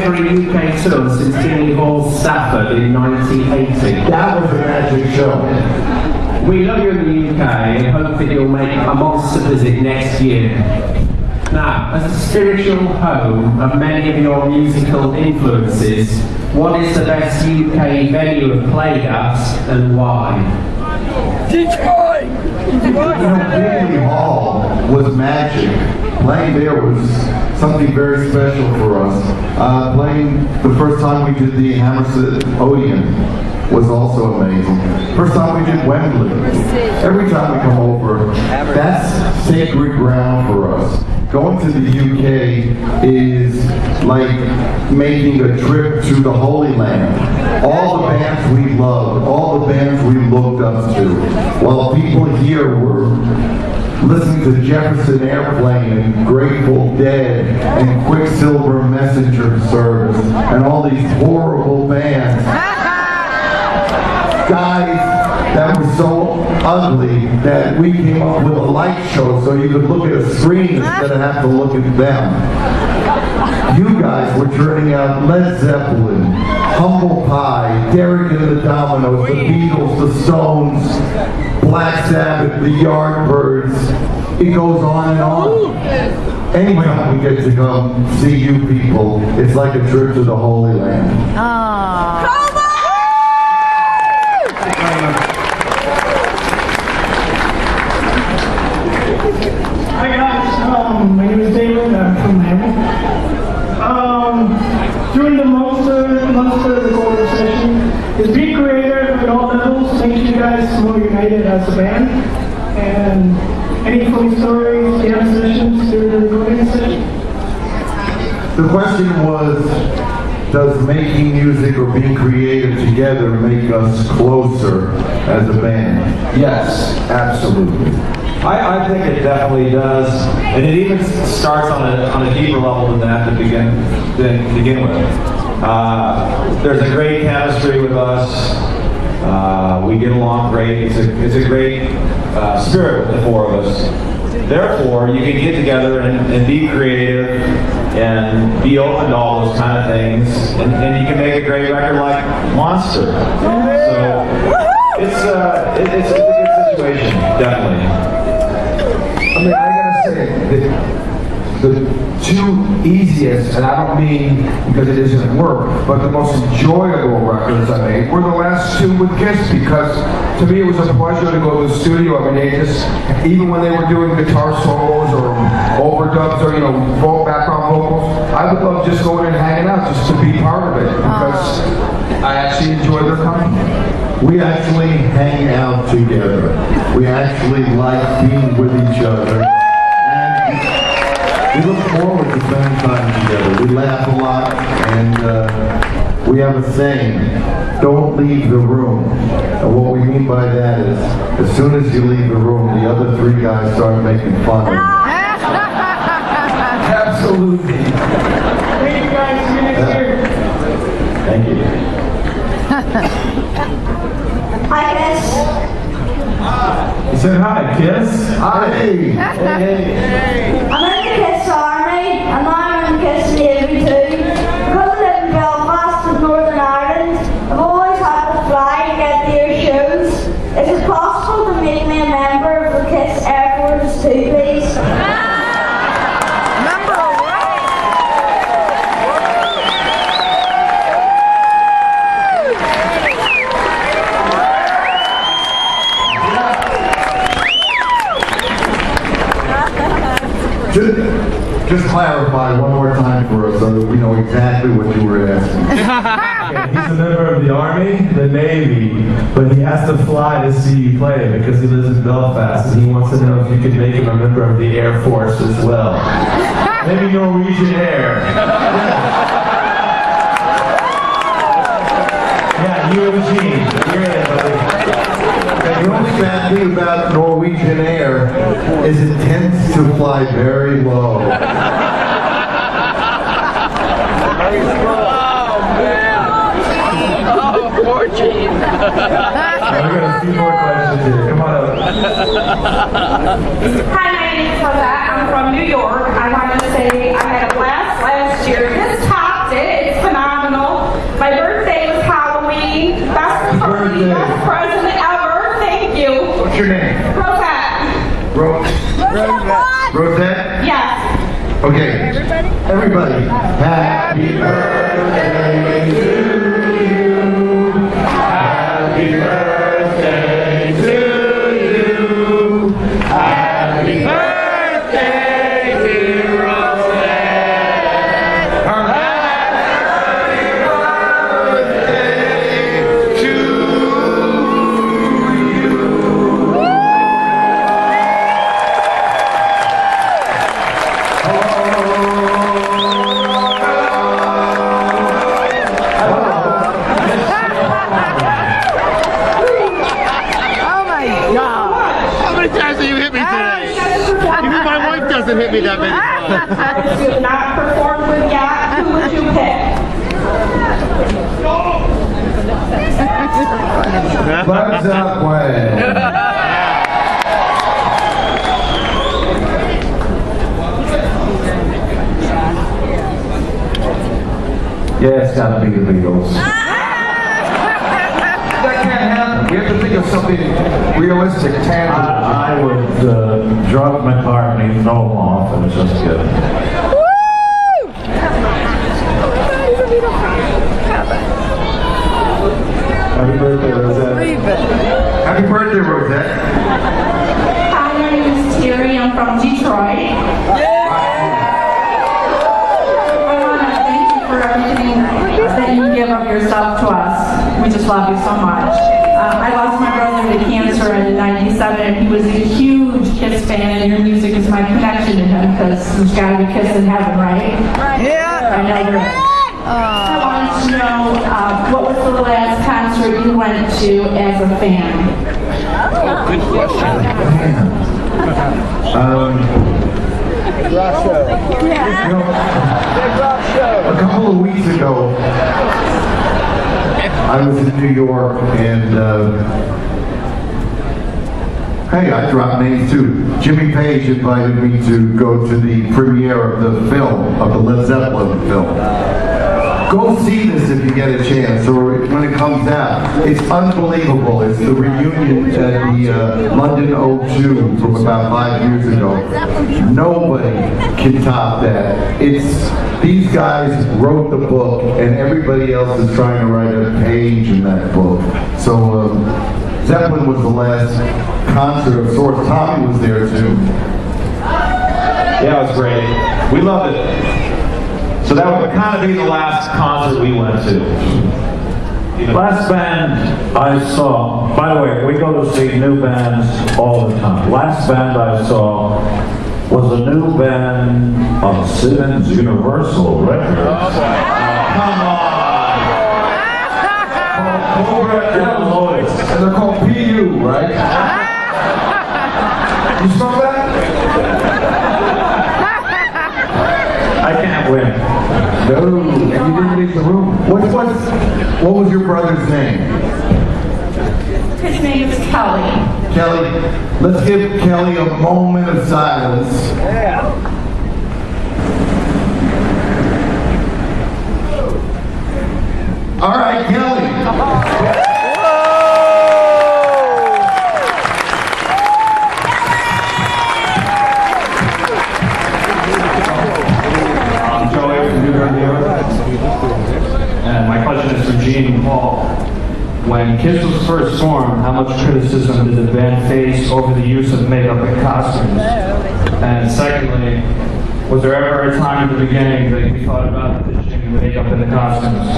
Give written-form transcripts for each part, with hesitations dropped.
ever UK tour since Tingley Hall, Stafford in 1980. That was a magic show. We love you in the UK and hope that you'll make a monster visit next year. Now, as a spiritual home of many of your musical influences, what is the best UK venue you've played at and why? Detroit! Tingley Hall was magic. Playing there was something very special for us. Playing the first time we did the Hammersmith Odeon was also amazing. First time we did Wembley. Every time we come over, that's sacred ground for us. Going to the UK is like making a trip to the Holy Land. All the bands we loved, all the bands we looked up to, while people here were listening to Jefferson Airplane and Grateful Dead and Quicksilver Messenger Service and all these horrible bands. Guys that were so ugly that we came up with a light show so you could look at a screen instead of have to look at them. You guys were turning out Led Zeppelin, Humble Pie, Derek and the Dominos, the Beatles, the Stones, Black Sabbath, the Yardbirds. It goes on and on. Anytime we get to come see you people, it's like a trip to the Holy Land. Hi guys, my name is David. I'm from Miami. During the most of the recording session, is be creative at all levels, makes you guys more united as a band. And any funny stories, jam sessions during the recording session? The question was, does making music or being creative together make us closer as a band? Yes, Absolutely. I think it definitely does, and it even starts on a deeper level than that to begin with. There's a great chemistry with us. We get along great. It's a great spirit with the four of us. Therefore, you can get together and be creative and be open to all those kind of things, and you can make a great record like Monster. So it's a good situation, definitely. I mean, I gotta say, the two easiest, and I don't mean because it isn't work, but the most enjoyable records I made were the last two with Kiss, because to me it was a pleasure to go to the studio. I mean, they just, even when they were doing guitar solos or overdubs or, background vocals, I would love just going and hanging out just to be part of it, because I actually enjoy their company. We actually hang out together. We actually like being with each other. And we look forward to spending time together. We laugh a lot, and we have a saying, don't leave the room. And what we mean by that is, as soon as you leave the room, the other three guys start making fun of you. Absolutely. Thank you guys, see you next year. Thank you. Hi, Kiss. He said hi, Kiss. Hi. Hey. I'm in the Kiss Army, and now I'm in the Kiss Navy too. Because I live in Belfast in Northern Ireland, I've always had to fly and get their shows. Is it possible to make me a member of the Kiss Air Force too, please? Just clarify one more time for us so that we know exactly what you were asking. Okay, he's a member of the Army, the Navy, but he has to fly to see you play because he lives in Belfast, and he wants to know if you could make him a member of the Air Force as well. Maybe Norwegian Air. Yeah, you and Gene. You're in, buddy. The only bad thing about Norwegian Air is it tends to fly very low. Oh, man. Oh, poor Gene. We got a few more questions here. Come on up. Hi, my name is Lizette. I'm from New York. I want to say I had a blast last year. This topped it. It's Rosette? Yes. Okay. Everybody. Happy birthday to you. Happy birthday to you. Happy birthday, dear Rosette. Happy birthday to you. Doesn't hit me that many times. If you have not performed with yet, who would you pick? Led Zeppelin. Yeah, it's gotta be the Beatles. That can't happen. We have to think of something realistic, tangible. I would drug McCartney, throw him off, and it's just good. Happy birthday, Rosette. Happy birthday, Rosette. Hi, my name is Terry. I'm from Detroit. I want to thank you for everything that you give of yourself to us. We just love you so much. I lost my brother to cancer in '97, and he was a huge Kiss fan, and your music is my connection to him, because there's got to be Kiss in heaven, right? Yeah. I know there is. I wanted to know, what was the last concert you went to as a fan? Good question. A couple of weeks ago, I was in New York, and hey, I dropped names too. Jimmy Page invited me to go to the premiere of the film, of the Led Zeppelin film. Go see this if you get a chance, or when it comes out. It's unbelievable. It's the reunion at the London O2 from about 5 years ago. Nobody can top that. These guys wrote the book, and everybody else is trying to write a page in that book. So Zeppelin was the last concert of sorts. Tommy was there too. Yeah, it was great. We loved it. So that would kind of be the last concert we went to. Last band I saw, by the way, we go to see new bands all the time. Last band I saw was a new band on Simmons Universal Records. Come on! And they're called PU, right? You smell that? I can't win. No, and you didn't leave the room. What was your brother's name? His name is Kelly. Kelly. Let's give Kelly a moment of silence. All right, Kelly. I'm Joey from New York. And my question is for Gene and Paul. When Kiss was first formed, how much criticism did the band face over the use of makeup and costumes? And secondly, was there ever a time in the beginning that you thought about ditching the makeup and the costumes?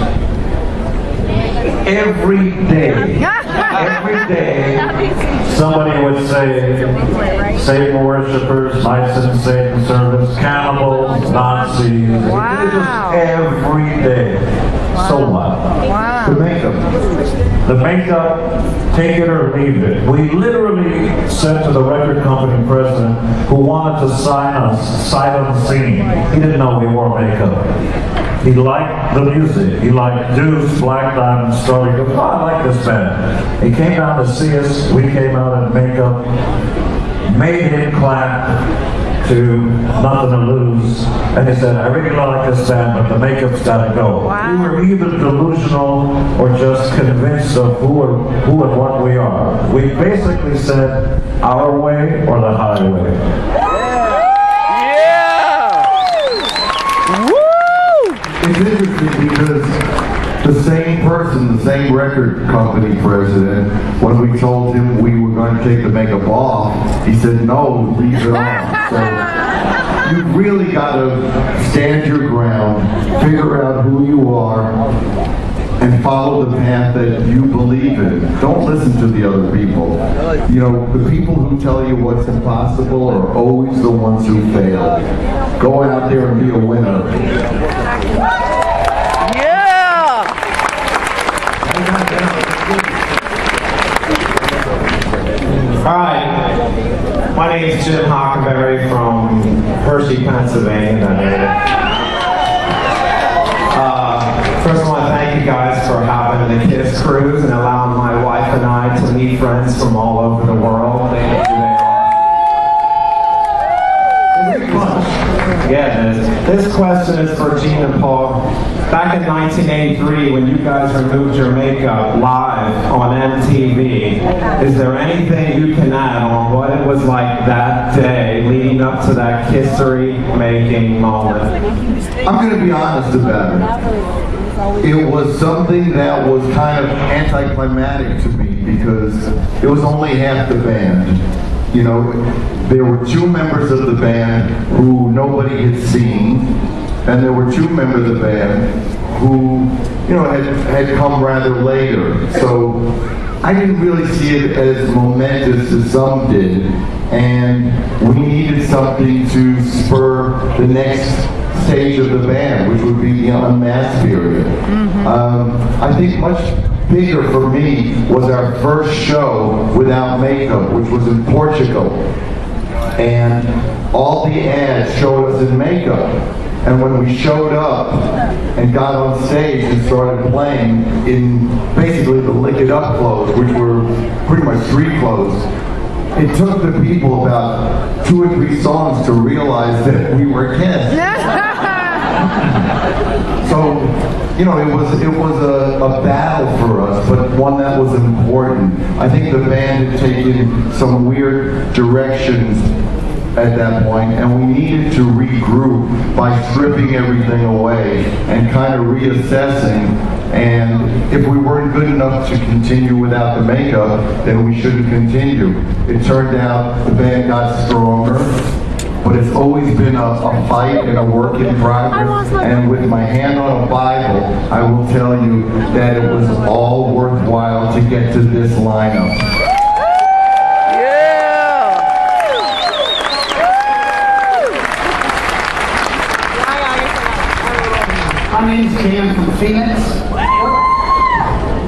Every day, somebody would say, Satan worshippers, mice and Satan servants, cannibals, Nazis. Wow. Just every day. So what? Wow. The makeup, take it or leave it. We literally said to the record company president, who wanted to sign us sight unseen, he didn't know we wore makeup. He liked the music. He liked Deuce, Black Diamond, Story. He goes, oh, I like this band. He came down to see us. We came out in makeup, made him clap to Nothing to Lose. And he said, I really like this band, but the makeup's got to go. Wow. We were either delusional or just convinced of who and what we are. We basically said, our way or the highway. It's interesting because the same person, the same record company president, when we told him we were going to take the makeup off, he said, no, leave it on. So you've really got to stand your ground, figure out who you are, and follow the path that you believe in. Don't listen to the other people. You know, the people who tell you what's impossible are always the ones who fail. Go out there and be a winner. Hi, my name is Jim Hockenberry from Hershey, Pennsylvania. First, I want to thank you guys for having the Kiss Cruise and allowing my wife and I to meet friends from all over the world. They know who they are. Yeah, it is. This question is for Gene and Paul. Back in 1983, when you guys removed your makeup live on MTV, is there anything you can add on what it was like that day leading up to that history-making moment? I'm going to be honest about it. It was something that was kind of anticlimactic to me because it was only half the band. You know, there were two members of the band who nobody had seen, and there were two members of the band who, you know, had come rather later. So I didn't really see it as momentous as some did, and we needed something to spur the next stage of the band, which would be the unmasked period. I think much bigger for me was our first show without makeup, which was in Portugal. And all the ads showed us in makeup. And when we showed up and got on stage and started playing in basically the Lick It Up clothes, which were pretty much street clothes, it took the people about 2 or 3 songs to realize that we were Kiss. So, you know, it was a battle for us, but one that was important. I think the band had taken some weird directions at that point, and we needed to regroup by stripping everything away and kind of reassessing. And if we weren't good enough to continue without the makeup, then we shouldn't continue. It turned out the band got stronger, but it's always been a fight and a work in progress. And with my hand on a Bible, I will tell you that it was all worthwhile to get to this lineup. My name's Dan from Phoenix.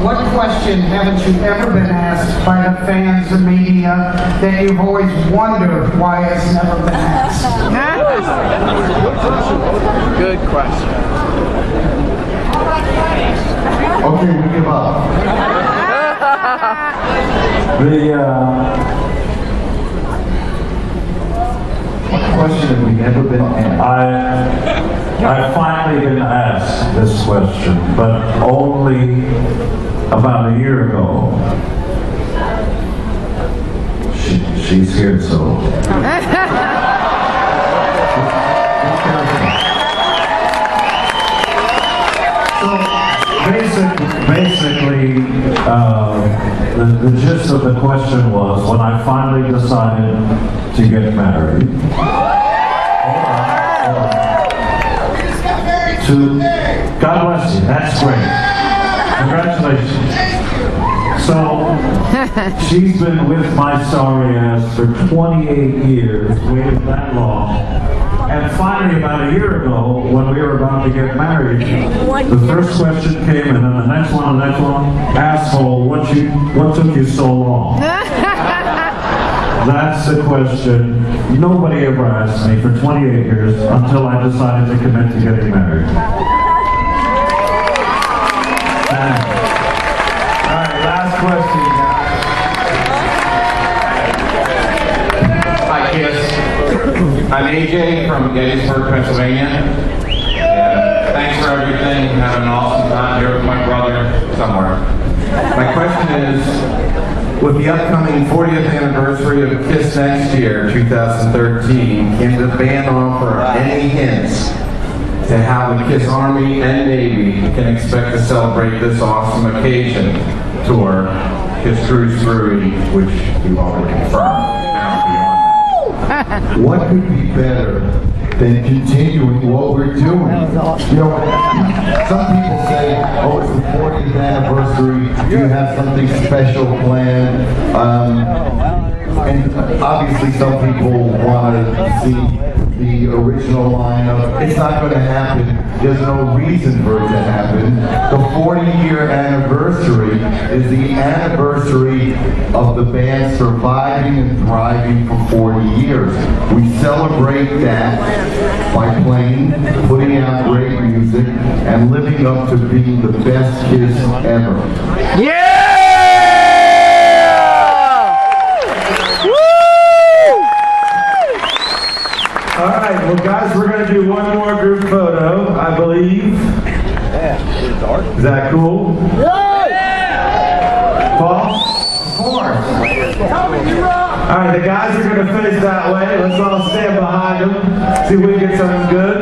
What question haven't you ever been asked by the fans and media that you've always wondered why it's never been asked? Good question. Okay, we give up. What question have we never been asked? I've finally been asked this question, but only about a year ago. She's here, so. Basically, the gist of the question was, when I finally decided to get married, God bless you, that's great. Congratulations. So, she's been with my sorry ass for 28 years, waited that long. And finally, about a year ago, when we were about to get married, the first question came, and then the next one, asshole, what took you so long? That's the question nobody ever asked me for 28 years until I decided to commit to getting married. All right, last question, guys. Hi, Kiss. I'm AJ from Gettysburg, Pennsylvania. And thanks for everything. Having an awesome time here with my brother somewhere. My question is, with the upcoming 40th anniversary of Kiss next year, 2013, can the band offer any hints to how the Kiss Army and Navy can expect to celebrate this awesome occasion tour, Kiss Kruise II, which we've already confirmed. What could be better than continuing what we're doing? You know, some people say, oh, it's the 40th anniversary, do you have something special planned? And obviously some people want to see the original lineup. It's not going to happen. There's no reason for it to happen. The 40-year anniversary is the anniversary of the band surviving and thriving for 40 years. We celebrate that by playing, putting out great music, and living up to being the best Kiss ever. Yeah! All right, well, guys, we're going to do one more group photo, I believe. Is that cool? Paul? Of course. All right, the guys are going to face that way. Let's all stand behind them. See if we can get something good.